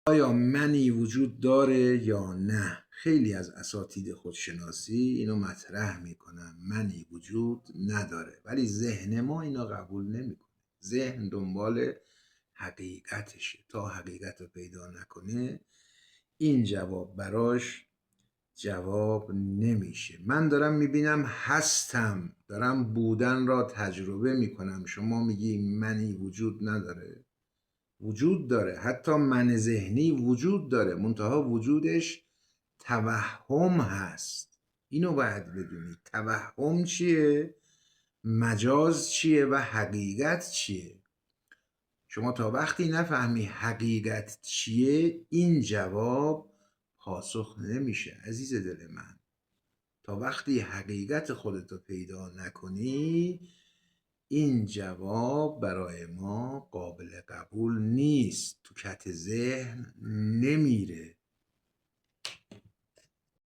آیا منی وجود داره یا نه؟ خیلی از اساتید خودشناسی اینو مطرح میکنن، منی وجود نداره، ولی ذهن ما اینو قبول نمیکنه. ذهن دنبال حقیقتشه، تا حقیقت رو پیدا نکنه این جواب براش جواب نمیشه. من دارم میبینم هستم، دارم بودن را تجربه میکنم، شما میگی منی وجود نداره. وجود داره، حتی من ذهنی وجود داره، منتها وجودش توهم هست. اینو باید بدونید. توهم چیه، مجاز چیه و حقیقت چیه. شما تا وقتی نفهمی حقیقت چیه این جواب پاسخ نمیشه عزیز دل من. تا وقتی حقیقت خودتو پیدا نکنی این جواب برای ما قابل قبول نیست، تو کت ذهن نمیره.